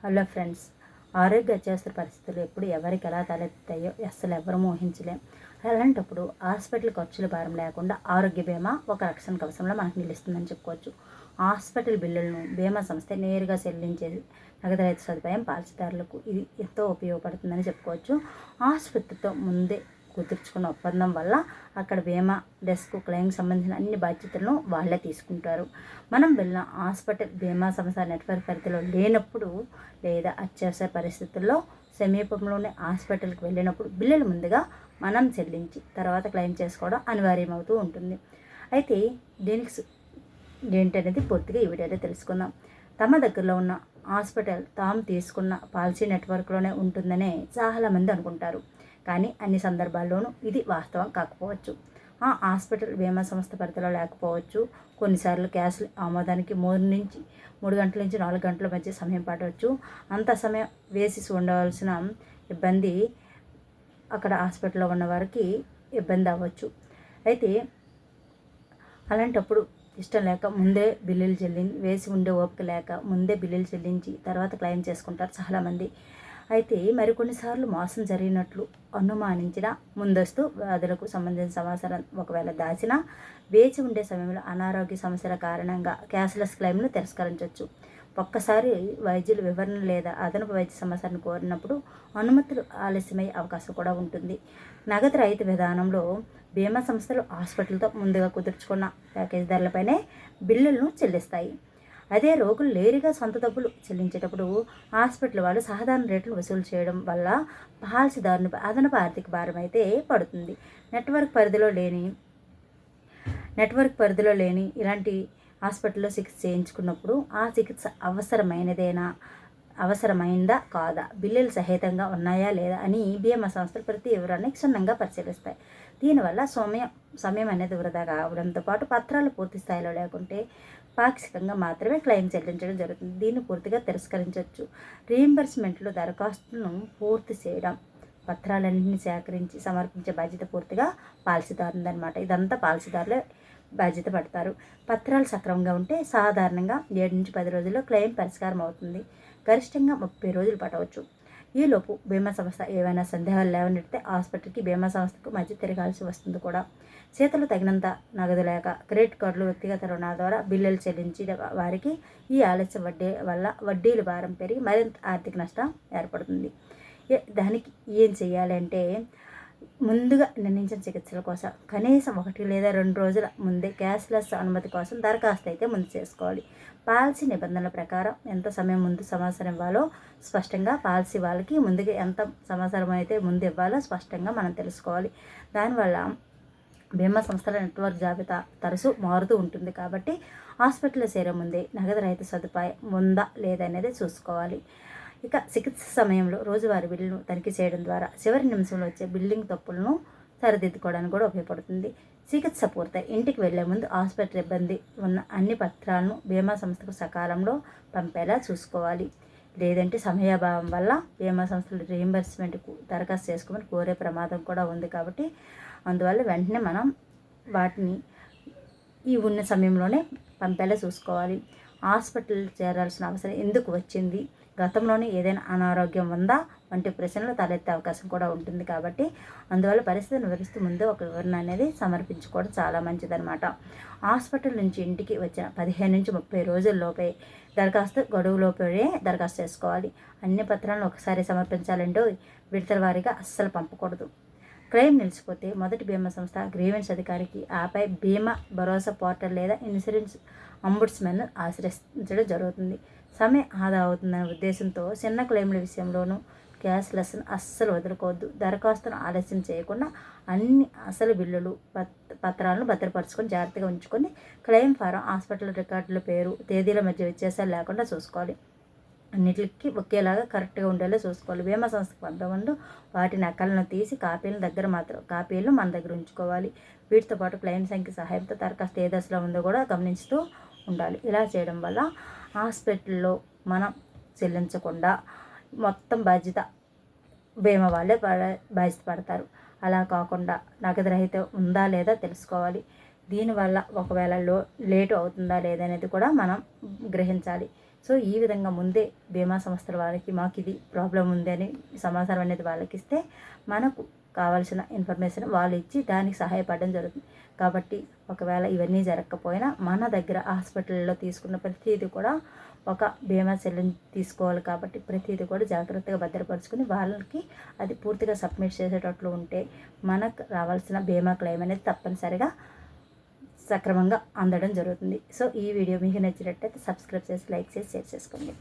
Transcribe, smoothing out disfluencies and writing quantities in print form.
Hello friends, ఆరోగ్య అత్యవసర పరిస్థితులు ఎప్పుడు ఎవరికి ఎలా తలెత్తాయో అస్సలు ఎవరు ఊహించలేం. అలాంటప్పుడు హాస్పిటల్ ఖర్చుల భారం లేకుండా ఆరోగ్య బీమా ఒక రక్షణ కవచంలో మనకు నిలుస్తుందని చెప్పుకోవచ్చు. హాస్పిటల్ బిల్లులను బీమా సంస్థ నేరుగా చెల్లించే నగదు రహిత సదుపాయం పాలసీదారులకు ఇది ఎంతో ఉపయోగపడుతుందని చెప్పుకోవచ్చు. ఆసుపత్రితో ముందే కుదుర్చుకున్న ఒప్పందం వల్ల అక్కడ బీమా డెస్క్ క్లెయిమ్కి సంబంధించిన అన్ని బాధ్యతలను వాళ్ళే తీసుకుంటారు. మనం వెళ్ళిన హాస్పిటల్ బీమా సంస్థ నెట్వర్క్ పరిధిలో లేనప్పుడు లేదా అత్యవసర పరిస్థితుల్లో సమీపంలోనే హాస్పిటల్కి వెళ్ళినప్పుడు బిల్లులు ముందుగా మనం చెల్లించి తర్వాత క్లెయిమ్ చేసుకోవడం అనివార్యమవుతూ ఉంటుంది. అయితే దీనికి ఏంటనేది పూర్తిగా ఈ వీడియోలో తెలుసుకుందాం. తమ దగ్గరలో ఉన్న హాస్పిటల్ తాము తీసుకున్న పాలసీ నెట్వర్క్లోనే ఉంటుందనే చాలామంది అనుకుంటారు. కానీ అన్ని సందర్భాల్లోనూ ఇది వాస్తవం కాకపోవచ్చు. ఆ హాస్పిటల్ బీమా సంస్థ పరిధిలో లేకపోవచ్చు. కొన్నిసార్లు క్యాష్ ఆమోదానికి 3 గంటల నుంచి 4 గంటల మధ్య సమయం పడవచ్చు. అంత సమయం వేసి ఉండవలసిన ఇబ్బంది అక్కడ హాస్పిటల్లో ఉన్న వారికి ఇబ్బంది అవ్వచ్చు. అయితే అలాంటప్పుడు ఇష్టం లేక ముందే బిల్లులు వేసి ఉండే ఓపిక లేక ముందే బిల్లులు చెల్లించి తర్వాత క్లెయిమ్ చేసుకుంటారు చాలామంది. అయితే మరికొన్నిసార్లు మోసం జరిగినట్లు అనుమానించిన ముందస్తు వ్యాధులకు సంబంధించిన సమాచారం ఒకవేళ దాచినా వేచి ఉండే సమయంలో అనారోగ్య సమస్యల కారణంగా క్యాష్లెస్ క్లెయిమ్ను తిరస్కరించవచ్చు. ఒక్కసారి వైద్యులు వివరణ లేదా అదనపు వైద్య సమాచారాన్ని కోరినప్పుడు అనుమతులు ఆలస్యమయ్యే అవకాశం కూడా ఉంటుంది. నగదు రహిత విధానంలో బీమా సంస్థలు హాస్పిటల్తో ముందుగా కుదుర్చుకున్న ప్యాకేజ్ ధరలపైనే బిల్లులను చెల్లిస్తాయి. అదే రోగులు నేరుగా సొంత డబ్బులు చెల్లించేటప్పుడు హాస్పిటల్ వాళ్ళు సాధారణ రేట్లు వసూలు చేయడం వల్ల పాలసీదారునిపై అదనపు ఆర్థిక భారం అయితే పడుతుంది. నెట్వర్క్ పరిధిలో లేని ఇలాంటి హాస్పిటల్లో చికిత్స చేయించుకున్నప్పుడు ఆ చికిత్స అవసరమైందా కాదా, బిల్లులు సహితంగా ఉన్నాయా లేదా అని బీమా సంస్థలు ప్రతి వివరాన్ని క్షుణ్ణంగా పరిశీలిస్తాయి. దీనివల్ల సమయం అనేది వృధా కావడంతో పాటు పత్రాలు పూర్తి స్థాయిలో లేకుంటే పాక్షికంగా మాత్రమే క్లెయిమ్ చెల్లించడం జరుగుతుంది. దీన్ని పూర్తిగా తిరస్కరించవచ్చు. రీయింబర్స్మెంట్లో దరఖాస్తులను పూర్తి చేయడం, పత్రాలన్నింటినీ సేకరించి సమర్పించే బాధ్యత పూర్తిగా పాలసీదారుందనమాట. ఇదంతా పాలసీదారులే బాధ్యత పడతారు. పత్రాలు సక్రమంగా ఉంటే సాధారణంగా 7 నుంచి 10 రోజుల్లో క్లెయిమ్ పరిష్కారం అవుతుంది. గరిష్టంగా 30 రోజులు పట్టవచ్చు. ఈలోపు బీమా సంస్థ ఏవైనా సందేహాలు లేవనెడితే హాస్పిటల్కి బీమా సంస్థకు మధ్య తిరగాల్సి వస్తుంది కూడా. చేతులు తగినంత నగదు లేక క్రెడిట్ కార్డులు, వ్యక్తిగత రుణాల ద్వారా బిల్లులు చెల్లించి వారికి ఈ ఆలస్య వడ్డీ వల్ల వడ్డీల భారం పెరిగి మరింత ఆర్థిక నష్టం ఏర్పడుతుంది. దానికి ఏం చేయాలి అంటే, ముందుగా నిర్ణయించిన చికిత్సల కోసం కనీసం 1 లేదా 2 రోజుల ముందే క్యాష్లెస్ అనుమతి కోసం దరఖాస్తు అయితే ముందు చేసుకోవాలి. పాలసీ నిబంధనల ప్రకారం ఎంత సమయం ముందు సమాచారం ఇవ్వాలో స్పష్టంగా పాలసీ వాళ్ళకి ముందుగా ఎంత సమాచారం అయితే ముందు ఇవ్వాలో స్పష్టంగా మనం తెలుసుకోవాలి. దానివల్ల బీమా సంస్థల నెట్వర్క్ జాబితా తరచూ మారుతూ ఉంటుంది కాబట్టి హాస్పిటల్లో చేరే ముందే నగదు రహిత సదుపాయం ఉందా లేదా అనేది చూసుకోవాలి. ఇక చికిత్స సమయంలో రోజువారీ బిల్లును తనిఖీ చేయడం ద్వారా చివరి నిమిషంలో వచ్చే బిల్లింగ్ తప్పులను సరిదిద్దుకోవడానికి కూడా ఉపయోగపడుతుంది. చికిత్స పూర్తయి ఇంటికి వెళ్లే ముందు హాస్పిటల్ ఇబ్బంది ఉన్న అన్ని పత్రాలను బీమా సంస్థకు సకాలంలో పంపేలా చూసుకోవాలి. లేదంటే సమయాభావం వల్ల బీమా సంస్థలు రీయింబర్స్మెంట్కు దరఖాస్తు చేసుకోమని కోరే ప్రమాదం కూడా ఉంది. కాబట్టి అందువల్ల వెంటనే మనం వాటిని ఈ ఉన్న సమయంలోనే పంపేలా చూసుకోవాలి. హాస్పిటల్ చేరాల్సిన అవసరం ఎందుకు వచ్చింది, గతంలోనే ఏదైనా అనారోగ్యం ఉందా వంటి ప్రశ్నలు తలెత్తే అవకాశం కూడా ఉంటుంది. కాబట్టి అందువల్ల పరిస్థితిని వివరిస్తూ ముందే ఒక వివరణ అనేది సమర్పించుకోవడం చాలా మంచిదన్నమాట. హాస్పిటల్ నుంచి ఇంటికి వచ్చిన 15 నుంచి 30 రోజుల్లోపే గడువులోపే దరఖాస్తు చేసుకోవాలి. అన్ని పత్రాలను ఒకసారి సమర్పించాలంటే విడతల వారీగా అస్సలు పంపకూడదు. క్లెయిమ్ నిలిచిపోతే మొదటి బీమా సంస్థ గ్రీవెన్స్ అధికారికి, ఆపై బీమా భరోసా పోర్టల్ లేదా ఇన్సూరెన్స్ అంబుడ్స్మెన్ను ఆశ్రయించడం జరుగుతుంది. సమయం ఆదా అవుతుందనే ఉద్దేశంతో చిన్న క్లెయిమ్ల విషయంలోనూ క్యాష్లెస్ను అస్సలు వదులుకోవద్దు. దరఖాస్తును ఆలస్యం చేయకుండా అన్ని అసలు బిల్లులు, పత్రాలను భద్రపరుచుకొని జాగ్రత్తగా ఉంచుకొని క్లెయిమ్ ఫారం, హాస్పిటల్ రికార్డుల పేరు, తేదీల మధ్య వ్యత్యాసాలు లేకుండా చూసుకోవాలి. అన్నిటికీ ఒకేలాగా కరెక్ట్గా ఉండేలా చూసుకోవాలి. బీమా సంస్థకు పంపే ముందు వాటి నకలను తీసి కాపీలను మన దగ్గర ఉంచుకోవాలి. వీటితో పాటు క్లెయిమ్ సంఖ్య సహాయంతో దరఖాస్తు ఏ దశలో ఉందో కూడా గమనిస్తూ ఉండాలి. ఇలా చేయడం వల్ల హాస్పిటల్లో మనం చెల్లించకుండా మొత్తం బాధ్యత బీమా వాళ్ళే బాధ్యత పడతారు. అలా కాకుండా నగదు రహిత ఉందా లేదా తెలుసుకోవాలి. దీనివల్ల ఒకవేళ లేటు అవుతుందా లేదా అనేది కూడా మనం గ్రహించాలి. సో ఈ విధంగా ముందే బీమా సంస్థల వారికి మాకు ఇది ప్రాబ్లం ఉంది అని సమాచారం అనేది వాళ్ళకి ఇస్తే మనకు కావాల్సిన ఇన్ఫర్మేషన్ వాళ్ళు ఇచ్చి దానికి సహాయపడడం జరుగుతుంది. కాబట్టి ఒకవేళ ఇవన్నీ జరగకపోయినా మన దగ్గర హాస్పిటల్లో తీసుకున్న ప్రతిదీ కూడా ఒక బీమా తీసుకోవాలి. కాబట్టి ప్రతిదీ కూడా జాగ్రత్తగా భద్రపరుచుకుని వాళ్ళకి అది పూర్తిగా సబ్మిట్ చేసేటట్లు ఉంటే మనకు రావాల్సిన బీమా క్లెయిమ్ అనేది తప్పనిసరిగా సక్రమంగా అందడం జరుగుతుంది. సో ఈ వీడియో మీకు నచ్చినట్టయితే సబ్స్క్రైబ్ చేసి లైక్ చేసి షేర్ చేసుకోండి.